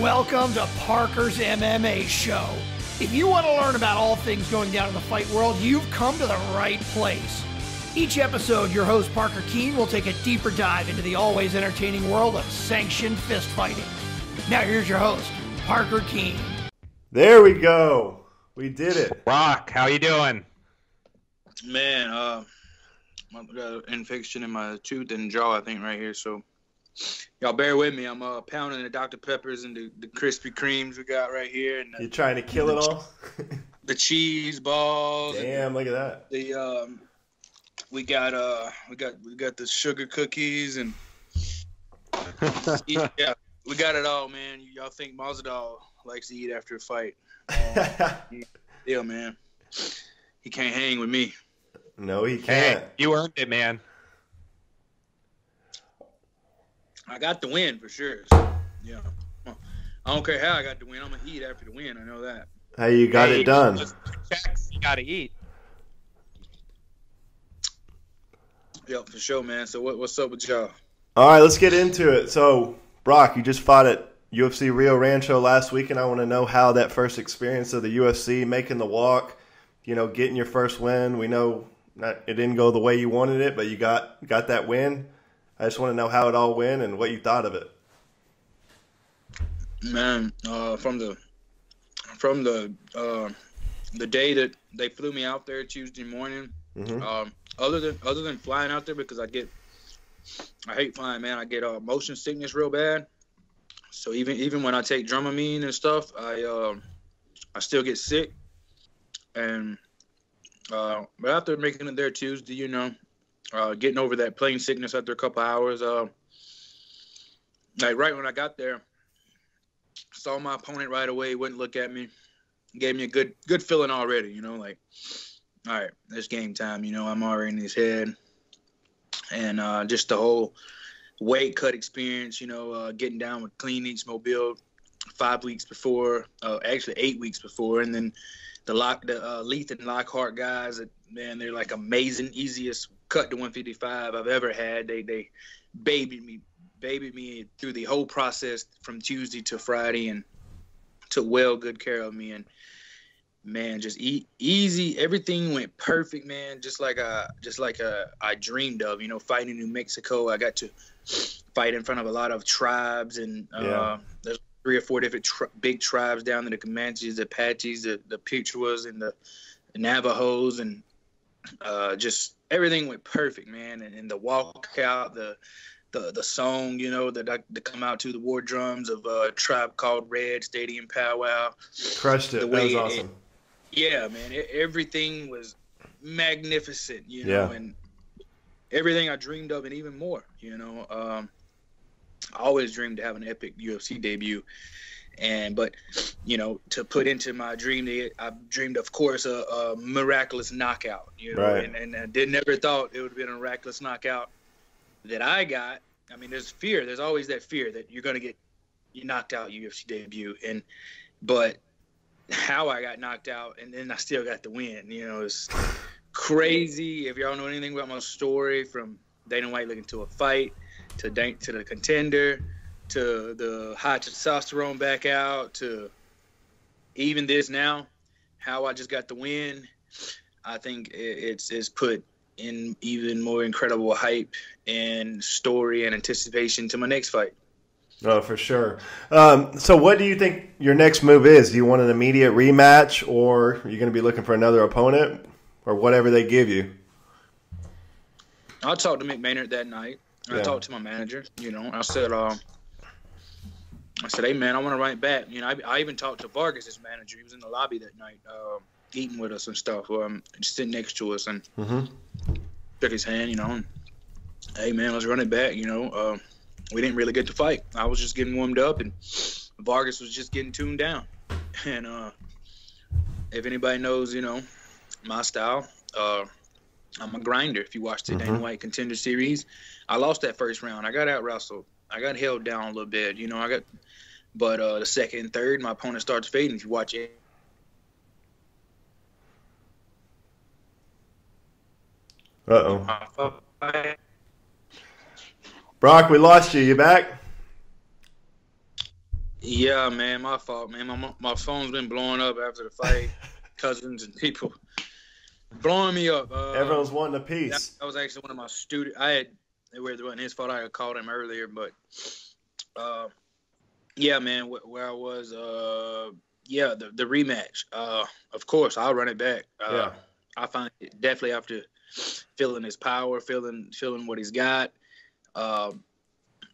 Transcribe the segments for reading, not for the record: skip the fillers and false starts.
Welcome to Parker's MMA Show. If you want to learn about all things going down in the fight world, you've come to the right place. Each episode, your host Parker Keane will take a deeper dive into the always entertaining world of sanctioned fist fighting. Now here's your host, Parker Keane. There we go. We did it. Brok, how you doing? Man, I got an infection in my tooth and jaw, I think, right here. So y'all bear with me. I'm pounding the Dr. Peppers and the Krispy Kremes we got right here. And You trying to kill it all? The cheese balls. Damn, look at that. The we got the sugar cookies and yeah, we got it all, man. Y'all think Masvidal likes to eat after a fight? Yeah, man. He can't hang with me. No, he can't. Hey, you earned it, man. I got the win for sure. So, yeah. I don't care how I got the win. I'm going to eat after the win. I know that. Hey, you got it done. Checks, you got to eat. Yep, for sure, man. So what's up with y'all? All right, let's get into it. So, Brok, you just fought at UFC Rio Rancho last week, and I want to know how that first experience of the UFC, making the walk, getting your first win. We know it didn't go the way you wanted it, but you got that win. I just want to know how it all went and what you thought of it. Man, from the day that they flew me out there Tuesday morning, other than flying out there, because I hate flying, man. I get motion sickness real bad. So even when I take Dramamine and stuff, I still get sick. And but after making it there Tuesday, getting over that plane sickness after a couple hours, like right when I got there, saw my opponent right away, wouldn't look at me, gave me a good feeling already, like, all right, it's game time, I'm already in his head. And just the whole weight cut experience, getting down with Clean Eats Mobile 5 weeks before, actually 8 weeks before, and then the Leith and Lockhart guys, man, they're like amazing, easiest cut to 155 I've ever had. They babied me through the whole process from Tuesday to Friday and took good care of me. And man, just easy. Everything went perfect, man. Just like I dreamed of. Fighting in New Mexico, I got to fight in front of a lot of tribes, and there's 3 or 4 different big tribes down there: the Comanches, the Apaches, the Pichuas, and the Navajos, and just everything went perfect, man. And the walkout, the song, that come out to the war drums of a tribe called Red Stadium Powwow. Crushed it. That was awesome. Yeah, man. Everything was magnificent, and everything I dreamed of and even more, I always dreamed to have an epic UFC debut. But to put into my dream, I dreamed, of course, a miraculous knockout, right. and I never thought it would have been a miraculous knockout that I got. I mean, there's fear. There's always that fear that you're going to get knocked out UFC debut. But how I got knocked out and then I still got the win, it's crazy. If y'all know anything about my story, from Dana White looking to a fight, to the contender, to the high testosterone back out, to even this now, how I just got the win, I think it's put in even more incredible hype and story and anticipation to my next fight. Oh, for sure. So what do you think your next move is? Do you want an immediate rematch, or are you going to be looking for another opponent, or whatever they give you? I talked to Mick Maynard that night. I talked to my manager, I said, hey, man, I want to write back. I even talked to Vargas, his manager. He was in the lobby that night, eating with us and stuff, just sitting next to us, and shook his hand, and, hey, man, let's run it back, we didn't really get to fight. I was just getting warmed up, and Vargas was just getting tuned down. And if anybody knows, my style, I'm a grinder. If you watch the Dana White Contender Series, I lost that first round. I got out-wrestled. I got held down a little bit, but the second and third, my opponent starts fading. If you watch it. Uh-oh. Brok, we lost you. You back? Yeah, man, my fault, man. My phone's been blowing up after the fight. Cousins and people blowing me up. Everyone's wanting a piece. That was actually one of my students. It wasn't his fault. I had called him earlier, but yeah, man, where I was, yeah, the rematch. Of course, I'll run it back. Yeah. I find it definitely after feeling his power, feeling what he's got.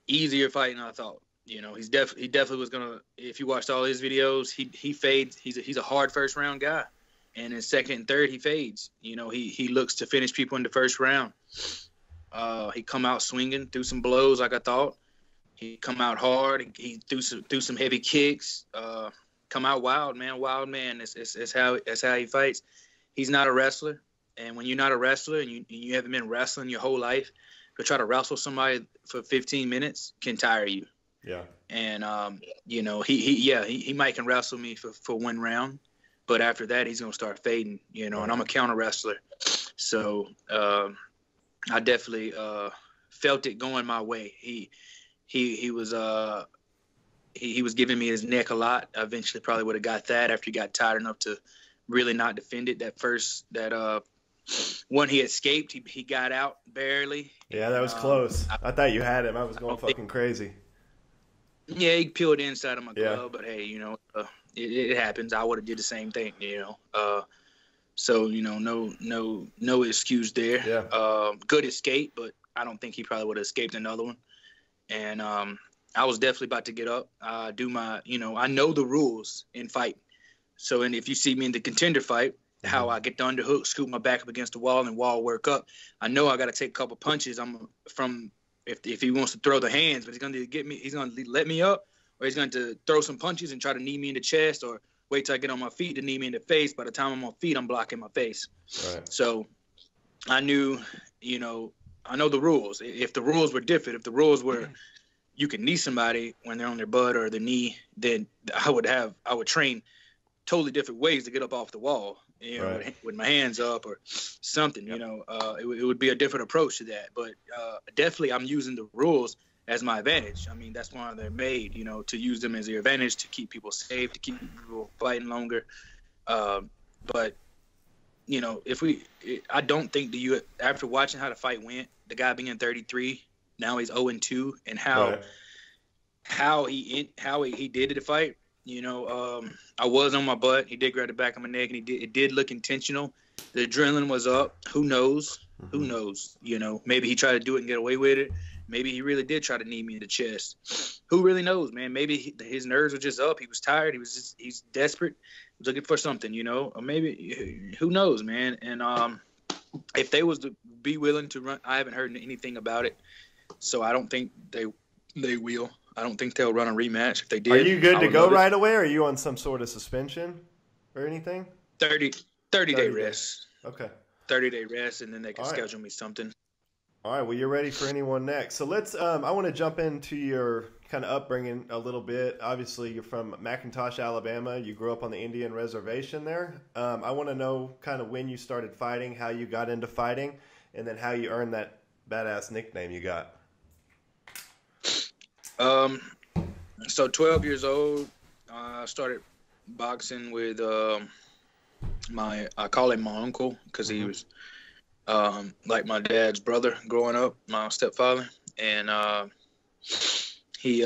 Easier fight than I thought. You know, he definitely was gonna. If you watched all his videos, he fades. He's a hard first round guy, and in second and third he fades. You know, he looks to finish people in the first round. He come out swinging, threw some blows like I thought. He come out hard. He threw some heavy kicks. Come out wild man. It's how he fights. He's not a wrestler, and when you're not a wrestler and you haven't been wrestling your whole life, to try to wrestle somebody for 15 minutes can tire you. Yeah. And you know, he might can wrestle me for one round, but after that he's gonna start fading. You know, and I'm a counter wrestler, so I definitely felt it going my way. He was giving me his neck a lot. I eventually probably would have got that after he got tired enough to really not defend it. That one he escaped. He got out barely. Yeah, that was close. I thought you had him. I was going fucking crazy. Yeah, he peeled the inside of my glove, but hey, you know, it happens. I would have did the same thing, you know. So you know, no excuse there. Yeah. Good escape, but I don't think he probably would have escaped another one. And I was definitely about to get up. Do my, you know, I know the rules in fight. So, and if you see me in the contender fight, how I get the underhook, scoop my back up against the wall, and wall work up. I know I got to take a couple punches. If he wants to throw the hands, but he's going to get me. He's going to let me up, or he's going to throw some punches and try to knee me in the chest, or wait till I get on my feet to knee me in the face. By the time I'm on feet, I'm blocking my face. Right. So I knew, you know, I know the rules. If the rules were different, if the rules were you can knee somebody when they're on their butt or their knee, then I would train totally different ways to get up off the wall. You know, with my hands up or something. You know, it would be a different approach to that. But definitely, I'm using the rules as my advantage. I mean, that's why they're made. You know, to use them as your advantage to keep people safe, to keep people fighting longer. But you know, I don't think after watching how the fight went, the guy being 33, now he's 0-2, and how he did the fight. You know, I was on my butt. He did grab the back of my neck, and it did look intentional. The adrenaline was up. Who knows? Mm-hmm. Who knows? You know, maybe he tried to do it and get away with it. Maybe he really did try to knee me in the chest. Who really knows, man? Maybe his nerves were just up. He was tired. He's desperate. He was looking for something, you know. Or maybe, who knows, man? And if they was to be willing to run, I haven't heard anything about it. So I don't think they will. I don't think they'll run a rematch. If they did, are you good to go right away, or are you on some sort of suspension or anything? 30-day rest. Okay. 30-day rest, and then they can schedule me something. All right. Well, you're ready for anyone next. So let's. I want to jump into your kind of upbringing a little bit. Obviously, you're from McIntosh, Alabama. You grew up on the Indian reservation there. I want to know kind of when you started fighting, how you got into fighting, and then how you earned that badass nickname you got. So 12 years old, I started boxing with I call him my uncle because he was like my dad's brother growing up, my stepfather, and he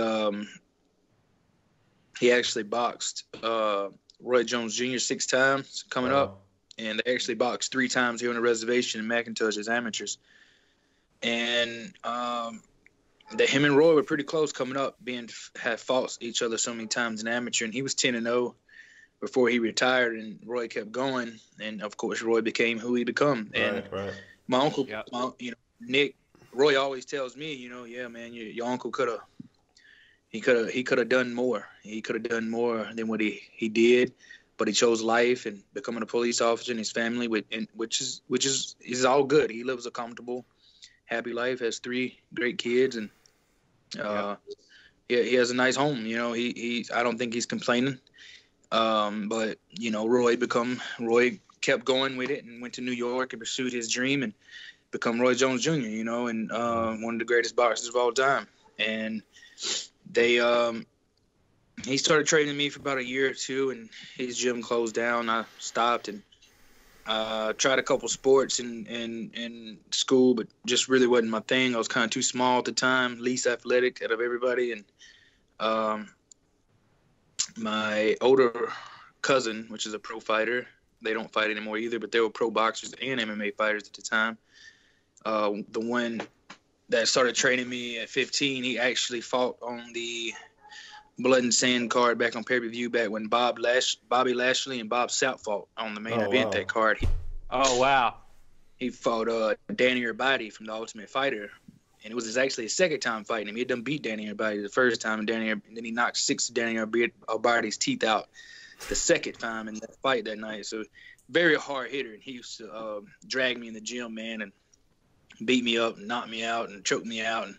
actually boxed Roy Jones Jr. 6 times coming up, and they actually boxed 3 times here on the reservation in McIntosh as amateurs, and him and Roy were pretty close coming up, had fought each other so many times in amateur, and he was 10-0 before he retired, and Roy kept going, and of course Roy became who he become. And my uncle, you know, Nick, Roy always tells me, you know, yeah, man, your uncle could have done more. He could have done more than what he did, but he chose life and becoming a police officer in his family, which is all good. He lives a comfortable, happy life, has 3 great kids, and he has a nice home. You know, I don't think he's complaining. But you know, Roy kept going with it and went to New York and pursued his dream and become Roy Jones Jr., you know, and one of the greatest boxers of all time. And they he started training me for about a year or two, and his gym closed down. I stopped and tried a couple sports in school, but just really wasn't my thing. I was kind of too small at the time, least athletic out of everybody. And my older cousin, which is a pro fighter, they don't fight anymore either, but they were pro boxers and MMA fighters at the time. The one that started training me at 15, he actually fought on the Blood and Sand card back on pay-per-view back when Bobby Lashley and Bob Sapp fought on the main event. That card. He fought Danny Urbati from The Ultimate Fighter, and it was actually his second time fighting him. He had done beat Danny Urbati the first time, and then he knocked 6 of Danny Urbati's teeth out the second time in that fight that night. So very hard hitter, and he used to drag me in the gym, man, and beat me up and knock me out and choke me out. And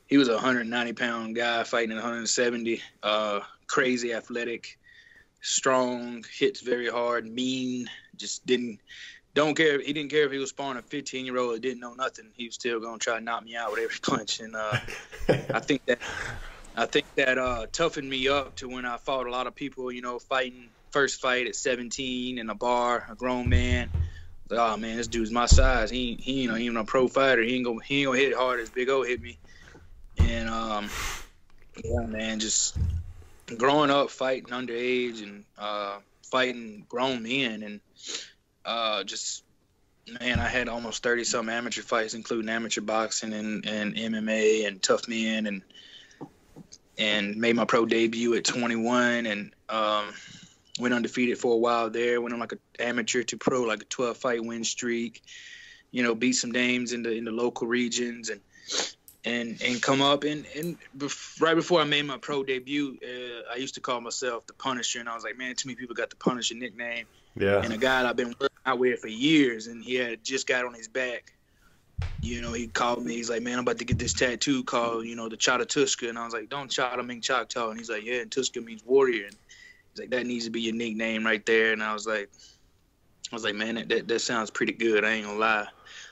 he was a 190-pound guy fighting at 170, crazy athletic, strong, hits very hard, mean, just don't care. He didn't care if he was sparring a 15-year-old that didn't know nothing. He was still going to try to knock me out with every punch. And I think that toughened me up to when I fought a lot of people, fighting first fight at 17 in a bar, a grown man. Like, oh, man, this dude's my size. He ain't even a pro fighter. He ain't gonna hit hard as Big O hit me. And, yeah, man, just growing up fighting underage and fighting grown men and just, man, I had almost 30-some amateur fights, including amateur boxing and MMA and tough men and made my pro debut at 21 and went undefeated for a while there. Went on like an amateur to pro, like a 12-fight win streak, beat some names in the local regions and come up and right before I made my pro debut, I used to call myself the Punisher, and I was like, man, too many people got the Punisher nickname. Yeah. And a guy that I've been working out with for years, and he had just got on his back. He called me. He's like, man, I'm about to get this tattoo called, the Chata-Tuska. And I was like, don't Chata mean Choctaw? And he's like, yeah, and Tuska means warrior. And he's like, that needs to be your nickname right there. And I was like, man, that sounds pretty good. I ain't gonna lie.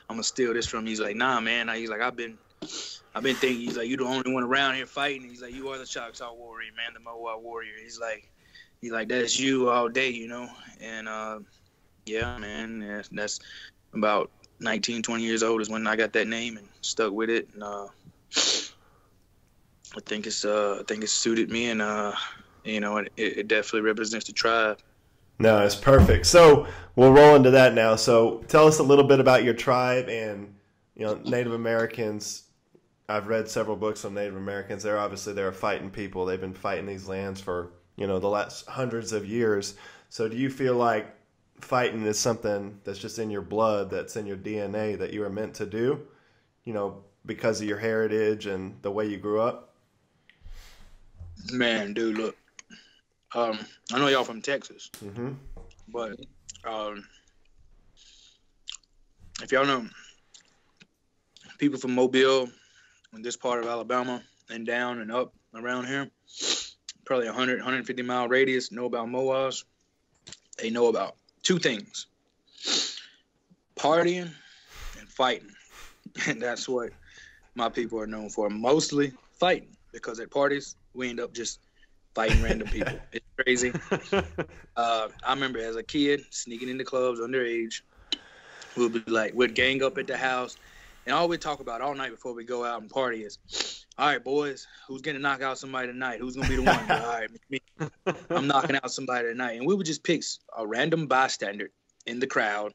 I'm gonna steal this from you. He's like, nah, man. He's like, I've been thinking. He's like, you the only one around here fighting. He's like, you are the Choctaw warrior, man, the Mohawk warrior. He's like, that's you all day, And yeah, man, that's about 19, 20 years old is when I got that name and stuck with it. And I think it's suited me, and it definitely represents the tribe. No, it's perfect. So we'll roll into that now. So tell us a little bit about your tribe and Native Americans. I've read several books on Native Americans. They're fighting people. They've been fighting these lands for the last hundreds of years. So do you feel like fighting is something that's just in your blood, that's in your DNA, that you are meant to do, because of your heritage and the way you grew up? Man, dude, look, I know y'all from Texas, but if y'all know people from Mobile and this part of Alabama and down and up around here, probably 100, 150-mile radius, know about Mohawks. They know about two things: partying and fighting. And that's what my people are known for, mostly fighting, because at parties we end up just fighting random people. It's crazy. I remember as a kid sneaking into clubs underage. We'd gang up at the house, and all we'd talk about all night before we go out and party is, all right, boys, who's going to knock out somebody tonight? Who's going to be the one? All right, me. I'm knocking out somebody tonight. And we would just pick a random bystander in the crowd.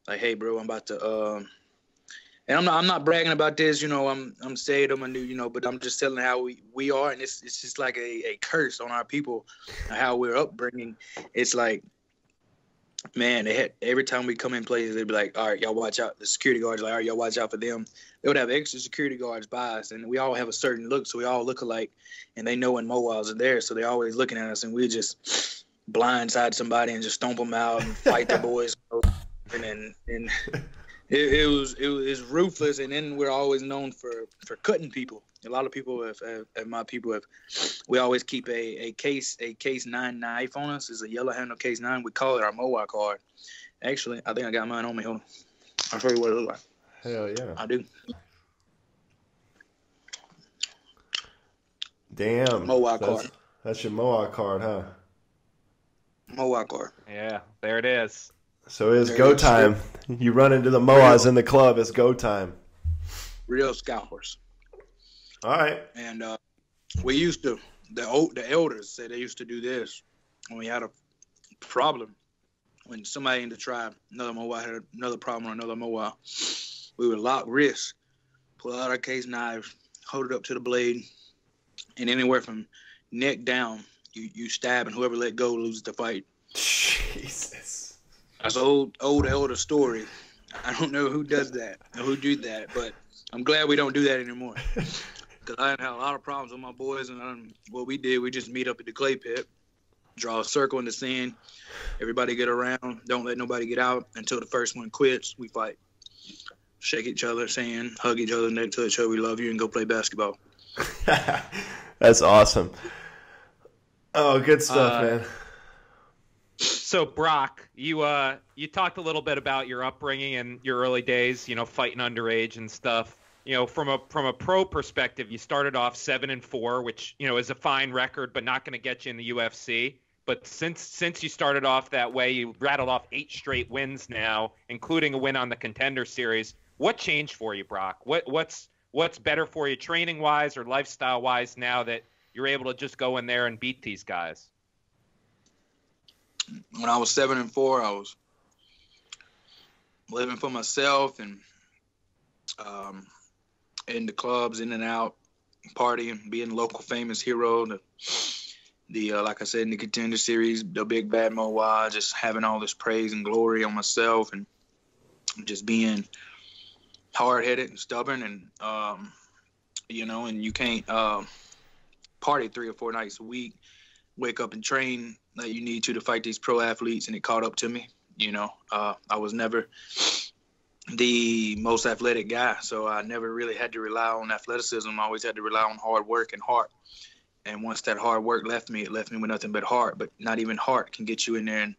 Like, hey, bro, I'm about to and I'm not bragging about this, I'm saying I'm a new, but I'm just telling how we are. And it's just like a curse on our people, how we're upbringing. It's like, man, every time we come in places, they'd be like, all right, y'all watch out. The security guards are like, all right, y'all watch out for them. They would have extra security guards by us, and we all have a certain look, so we all look alike, and they know when Mohawks are there, so they're always looking at us, and we just blindside somebody and just stomp them out and fight the boys. And it was ruthless, and then we're always known for cutting people. A lot of people we always keep a case 9 knife on us. It's a yellow handle case 9. We call it our Mohawk card. Actually, I think I got mine on me. Hold on. I'll show you what it looks like. Hell yeah. I do. Damn. Mohawk card. That's your Mohawk card, huh? Mohawk card. Yeah, there it is. So it is There go it is. time. You run into the Mohawks in the club, it's go time. Real scalpers. All right. And we used to, the elders said they used to do this when we had a problem. When somebody in the tribe, another Mohawk, had another problem or another Mohawk, we would lock wrists, pull out our case knives, hold it up to the blade, and anywhere from neck down, you stab, and whoever let go loses the fight. Jesus. That's an old elder story. I don't know who does that or who do that, but I'm glad we don't do that anymore. Because I had a lot of problems with my boys, and what we did, we just meet up at the clay pit, draw a circle in the sand, everybody get around, don't let nobody get out until the first one quits, we fight. Shake each other's hand, hug each other neck to each other, we love you, and go play basketball. That's awesome. Oh, good stuff, man. So Brok, you talked a little bit about your upbringing and your early days, fighting underage and stuff. From a pro perspective, you started off 7-4, which is a fine record, but not going to get you in the UFC. But since you started off that way, you rattled off 8 straight wins now, including a win on the Contender Series. What changed for you, Brok? What's better for you, training wise or lifestyle wise, now that you're able to just go in there and beat these guys? When I was 7-4, I was living for myself and in the clubs, in and out, partying, being local famous hero. The like I said, in the Contender Series, the big bad Moa, just having all this praise and glory on myself, and just being hard-headed and stubborn, and and you can't party 3 or 4 nights a week, wake up and train that you need to fight these pro athletes, and it caught up to me. I was never the most athletic guy, so I never really had to rely on athleticism. I always had to rely on hard work and heart. And once that hard work left me, it left me with nothing but heart. But not even heart can get you in there and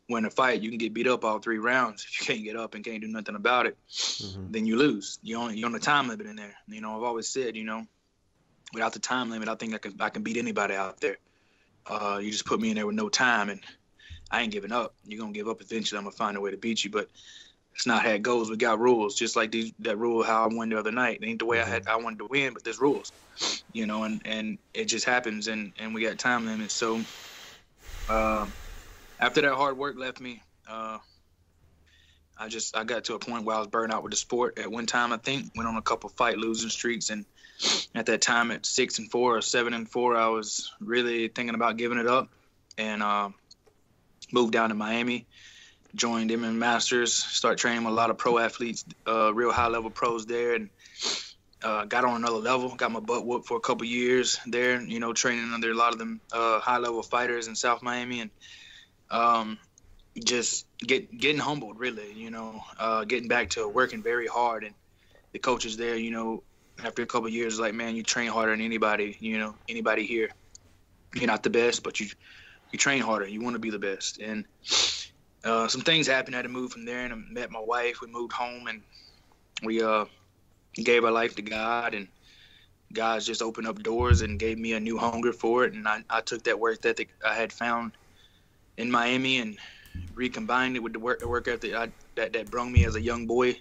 win a fight. You can get beat up all 3 rounds. If you can't get up and can't do nothing about it, then you lose. You're on the time limit in there. I've always said, without the time limit, I think I can beat anybody out there. You just put me in there with no time, and I ain't giving up. You're going to give up eventually. I'm going to find a way to beat you. But it's not how it goes. We got rules, just like that rule how I won the other night. It ain't the way I wanted to win, but there's rules, and it just happens, and we got time limits. So after that hard work left me, I got to a point where I was burned out with the sport. At one time, I think, went on a couple fight losing streaks, and at that time at 6-4 or 7-4, I was really thinking about giving it up, and moved down to Miami. Joined MMA Masters, start training with a lot of pro athletes, real high-level pros there, and got on another level. Got my butt whooped for a couple years there, training under a lot of them high-level fighters in South Miami, and just getting humbled, really, getting back to working very hard. And the coaches there, after a couple of years, like, man, you train harder than anybody, anybody here. You're not the best, but you train harder. You want to be the best. And some things happened. I had to move from there, and I met my wife. We moved home, and we gave our life to God, and God's just opened up doors and gave me a new hunger for it. And I took that work ethic I had found in Miami and recombined it with the work ethic that brought me as a young boy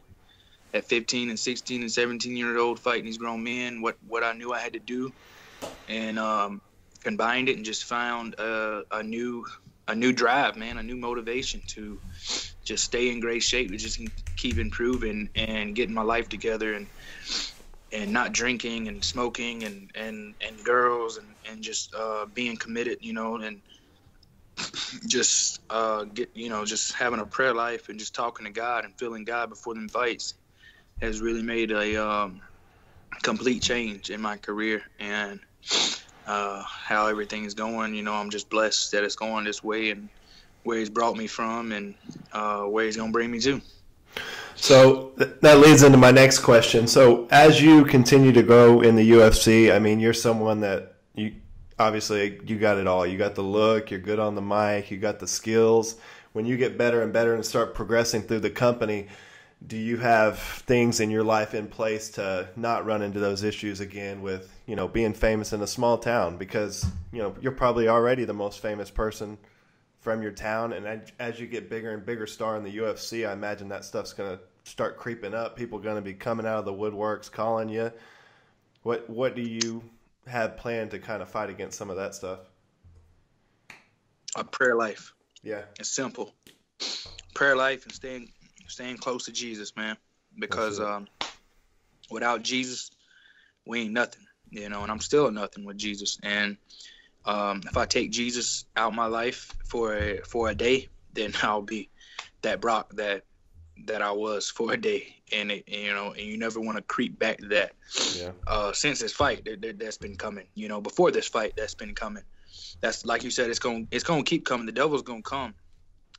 at 15 and 16 and 17-year-old fighting these grown men, what I knew I had to do, and combined it and just found a new drive, man, a new motivation to just stay in great shape, to just keep improving and getting my life together, and not drinking and smoking and girls and just being committed, and just just having a prayer life and just talking to God and feeling God before them fights has really made a complete change in my career, and how everything is going. I'm just blessed that it's going this way, and where he's brought me from, and where he's going to bring me to. So that leads into my next question. So as you continue to grow in the UFC, I mean, you're someone that you got it all. You got the look, you're good on the mic, you got the skills. When you get better and better and start progressing through the company, do you have things in your life in place to not run into those issues again with, being famous in a small town? Because, you're probably already the most famous person from your town. And as you get bigger and bigger star in the UFC, I imagine that stuff's going to start creeping up. People are going to be coming out of the woodworks calling you. What do you have planned to kind of fight against some of that stuff? A prayer life. Yeah. It's simple. Prayer life and staying close to Jesus, man. Because without Jesus, we ain't nothing, and I'm still nothing with Jesus. And if I take Jesus out my life for a day, then I'll be that Brok that I was for a day. And you never want to creep back to that. Yeah. Since this fight, that's been coming. Before this fight, that's been coming. That's like you said, it's going to keep coming. The devil's going to come.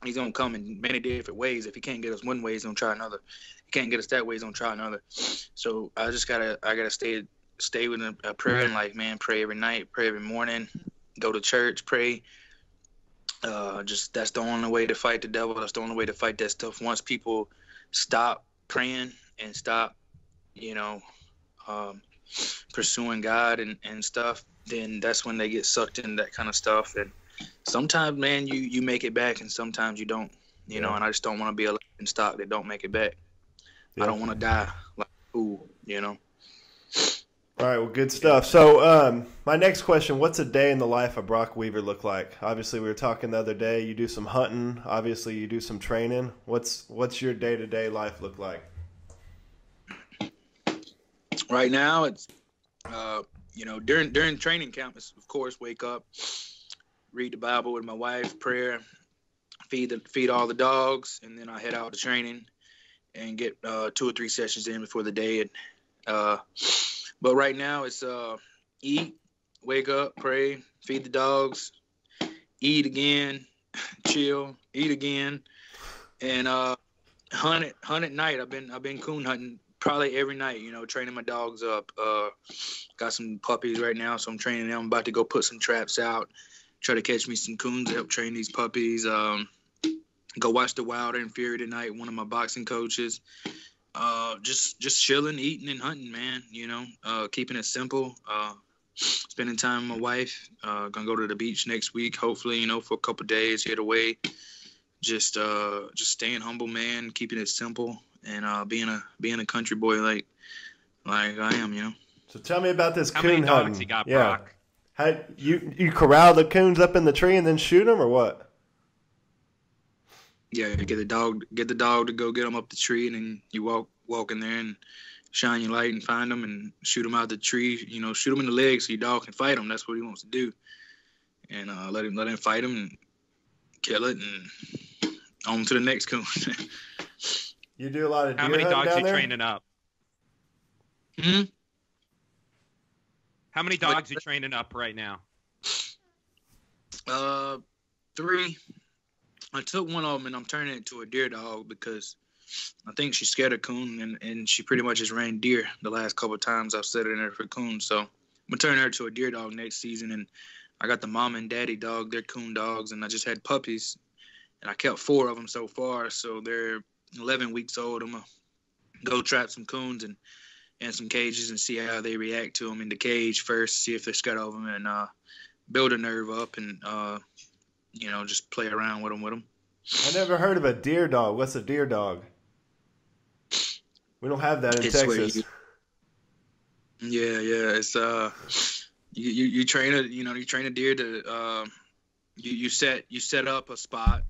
He's going to come in many different ways. If he can't get us one way, he's going to try another. He can't get us that way, he's going to try another. So I gotta stay with a prayer and pray every night, pray every morning, go to church, pray. That's the only way to fight the devil. That's the only way to fight that stuff. Once people stop praying and stop, pursuing God and stuff, then that's when they get sucked into that kind of stuff. And sometimes, man, you make it back, and sometimes you don't. And I just don't want to be a laughing stock that don't make it back. Yeah. I don't want to die like a fool. All right, well, good stuff. So my next question, what's a day in the life of Brok Weaver look like? Obviously, we were talking the other day, you do some hunting. Obviously, you do some training. What's your day-to-day life look like? Right now, it's, during training camp, it's, of course, wake up, read the Bible with my wife, prayer, feed all the dogs, and then I head out to training and get 2 or 3 sessions in before the day. But right now it's eat, wake up, pray, feed the dogs, eat again, chill, eat again, and hunt at night. I've been coon hunting probably every night. Training my dogs up. Got some puppies right now, so I'm training them. I'm about to go put some traps out, try to catch me some coons, help train these puppies. Go watch the Wilder and Fury tonight. One of my boxing coaches. Just chilling, eating, and hunting, man. Keeping it simple. Spending time with my wife. Gonna go to the beach next week, hopefully. For a couple days, get away. Just staying humble, man. Keeping it simple, and being a country boy like I am. So tell me about this How coon many hunting. dogs you got, Yeah. Brok? How you corral the coons up in the tree and then shoot them, or what? Yeah, get the dog to go get them up the tree, and then you walk in there and shine your light and find them and shoot them out the tree. Shoot them in the legs so your dog can fight them. That's what he wants to do, and let him fight him and kill it, and on to the next coon. You do a lot of deer How many hunting dogs down you there? training up? How many dogs you training up right now? 3. I took one of them and I'm turning it to a deer dog because I think she's scared of coon, and she pretty much has ran deer the last couple of times I've set her in there for coon. So I'm gonna turn her to a deer dog next season. And I got the mom and daddy dog, they're coon dogs, and I just had puppies, and I kept 4 of them so far. So they're 11 weeks old. I'm gonna go trap some coons and some cages and see how they react to them in the cage first, see if they're scared of them, and build a nerve up and just play around with them. I never heard of a deer dog. What's a deer dog? We don't have that in Texas. It's you train a deer to you set up a spot.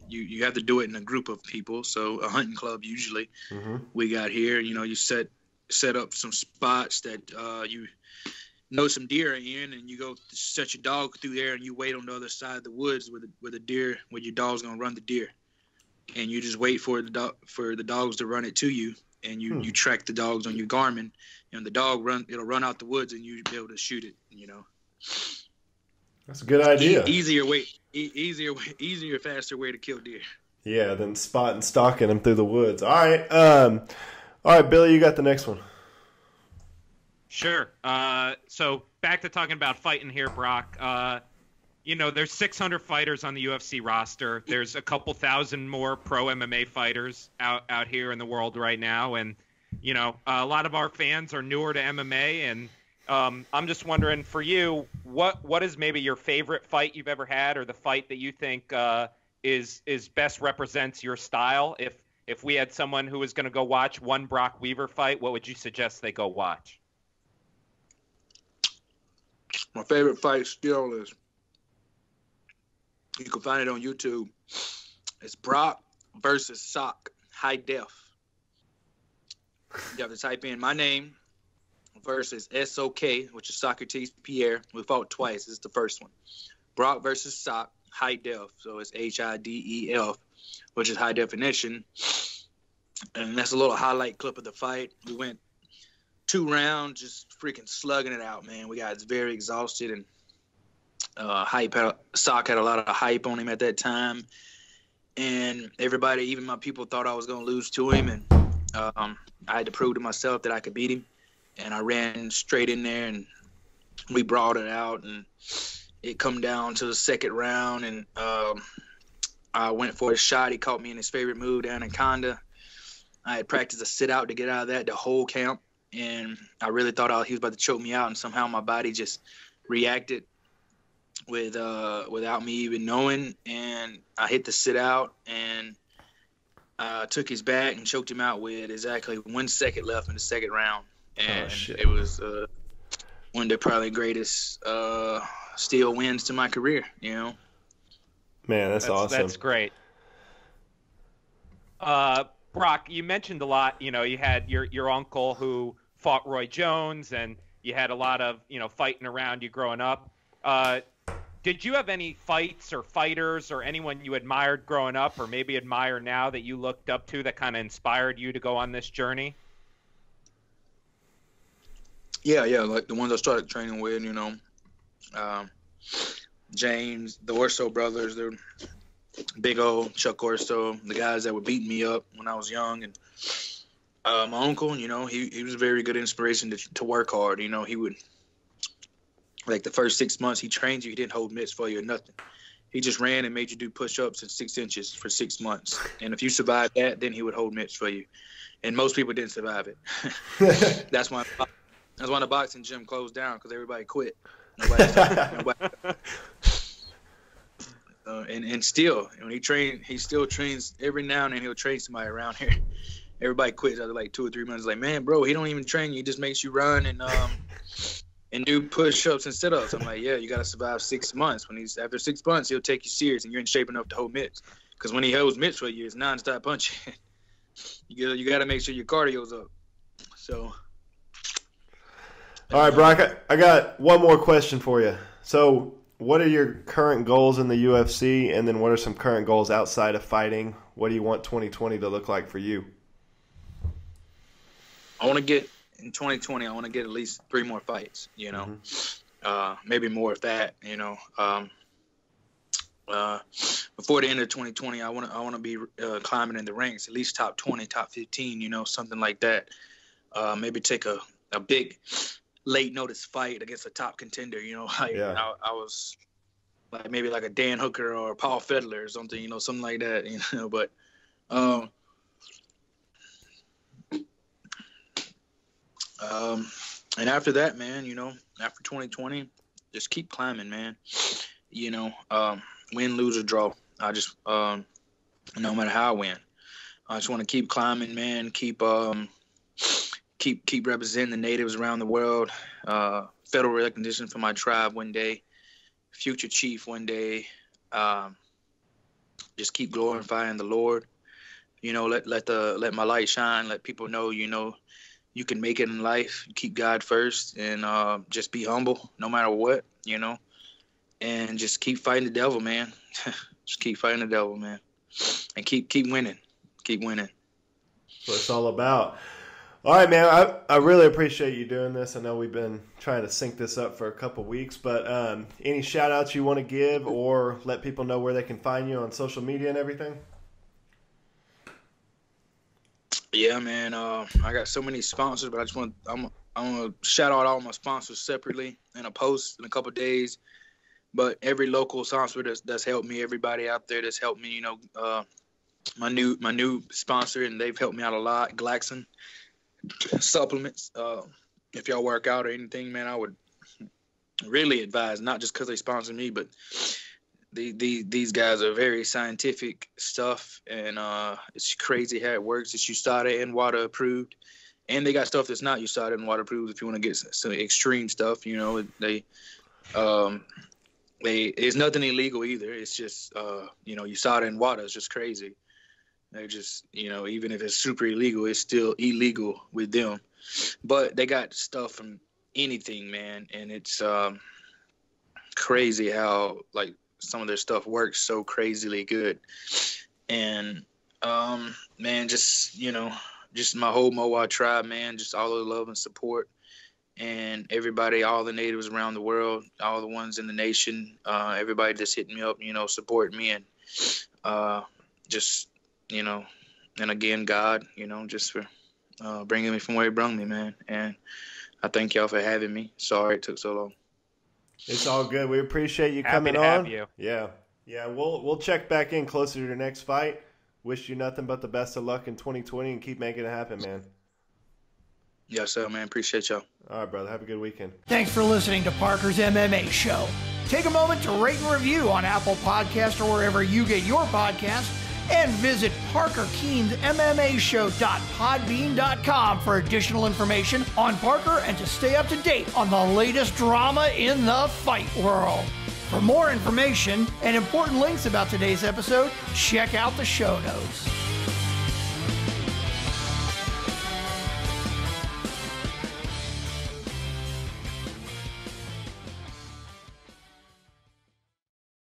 You have to do it in a group of people. So a hunting club usually we got here. You set up some spots that you know some deer are in, and you go set your dog through there, and you wait on the other side of the woods where the deer, where your dog's gonna run the deer, and you just wait for the dogs to run it to you, and you track the dogs on your Garmin, and the dog it'll run out the woods, and you'll be able to shoot it. That's a good idea. Easier, faster way to kill deer. Yeah, than spot and stalking them through the woods. All right, Billy, you got the next one. Sure. So back to talking about fighting here, Brok. there's 600 fighters on the UFC roster. There's a couple thousand more pro MMA fighters out here in the world right now. And, a lot of our fans are newer to MMA. And I'm just wondering, for you, what is maybe your favorite fight you've ever had, or the fight that you think is best represents your style? If we had someone who was going to go watch one Brok Weaver fight, what would you suggest they go watch? My favorite fight still is, you can find it on YouTube. It's Brok versus Sock, high def. You have to type in my name versus SOK, which is Socrates Pierre. We fought twice. This is the first one. Brok versus Sock, high def. So it's HIDEF, which is high definition. And that's a little highlight clip of the fight. We went 2 rounds, just freaking slugging it out, man. We got very exhausted, and Sock had a lot of hype on him at that time. And everybody, even my people, thought I was going to lose to him. And I had to prove to myself that I could beat him. And I ran straight in there, and we brought it out. And it come down to the second round, and I went for a shot. He caught me in his favorite move, Anaconda. I had practiced a sit-out to get out of that the whole camp. And I really thought he was about to choke me out, and somehow my body just reacted without me even knowing. And I hit the sit-out, and took his back and choked him out with exactly 1 second left in the second round. And it was one of the probably greatest still wins to my career, Man, that's awesome. That's great. Brok, you mentioned a lot, you had your uncle who fought Roy Jones, and you had a lot of, fighting around you growing up. Did you have any fights or fighters or anyone you admired growing up, or maybe admire now, that you looked up to, that kind of inspired you to go on this journey? Yeah, like the ones I started training with, James, the Orso brothers, they're Big O, Chuck Orso, the guys that were beating me up when I was young. And my uncle, he was a very good inspiration to work hard. He would, like the first 6 months he trained you, he didn't hold mitts for you or nothing. He just ran and made you do push-ups at 6 inches for 6 months. And if you survived that, then he would hold mitts for you. And most people didn't survive it. That's why the boxing gym closed down, because everybody quit. Nobody. And still, when he still trains every now and then. He'll train somebody around here. Everybody quits after like 2 or 3 months. Like, man, bro, he don't even train you. He just makes you run and do push-ups and sit-ups. I'm like, yeah, you got to survive 6 months. After 6 months, he'll take you serious, and you're in shape enough to hold mitts. Because when he holds mitts for you, it's nonstop punching. you got to make sure your cardio's up. So. All right, Brok, I got one more question for you. So, what are your current goals in the UFC, and then what are some current goals outside of fighting? What do you want 2020 to look like for you? In 2020, I want to get at least 3 more fights, maybe more of that, before the end of 2020, I want to be climbing in the ranks, at least top 20, top 15, something like that. Maybe take a big late notice fight against a top contender, I was like maybe like a Dan Hooker or Paul Fedler or something, something like that, but and after that, man, after 2020, just keep climbing, man. Win, lose, or draw. I just, no matter how I win, I just want to keep climbing, man. Keep representing the natives around the world. Federal recognition for my tribe one day. Future chief one day. Just keep glorifying the Lord. Let my light shine. Let people know, you can make it in life. Keep God first, and just be humble no matter what, and just keep fighting the devil, man. Just keep fighting the devil, man, and keep winning. Keep winning. That's what it's all about. All right, man. I really appreciate you doing this. I know we've been trying to sync this up for a couple weeks, but any shout outs you want to give, or let people know where they can find you on social media and everything? Yeah, man. I got so many sponsors, but I'm gonna shout out all my sponsors separately in a post in a couple of days. But every local sponsor that's helped me, everybody out there that's helped me, you know, my new sponsor, and they've helped me out a lot. Glaxon supplements. If y'all work out or anything, man, I would really advise, not just because they sponsor me, but these guys are very scientific stuff, and it's crazy how it works. It's USADA and WADA approved, and they got stuff that's not USADA and WADA approved if you want to get some extreme stuff. You know, there's nothing illegal either. It's just you know, USADA and WADA is just crazy. They're just, you know, even if it's super illegal, it's still illegal with them. But they got stuff from anything, man, and it's crazy how, like, some of their stuff works so crazily good. And man, just, you know, just my whole MOA tribe, man, just all the love and support, and everybody, all the natives around the world, all the ones in the nation, everybody just hitting me up, you know, supporting me, and just, you know, and again, God, you know, just for bringing me from where he brought me, man. And I thank y'all for having me. Sorry it took so long. It's all good. We appreciate you coming on. Happy to have you. Yeah. We'll check back in closer to your next fight. Wish you nothing but the best of luck in 2020, and keep making it happen, man. Yes, sir, man. Appreciate y'all. All right, brother. Have a good weekend. Thanks for listening to Parker's MMA Show. Take a moment to rate and review on Apple Podcasts or wherever you get your podcasts, and visit ParkerKeane'sMMAShow.podbean.com for additional information on Parker and to stay up to date on the latest drama in the fight world. For more information and important links about today's episode, check out the show notes.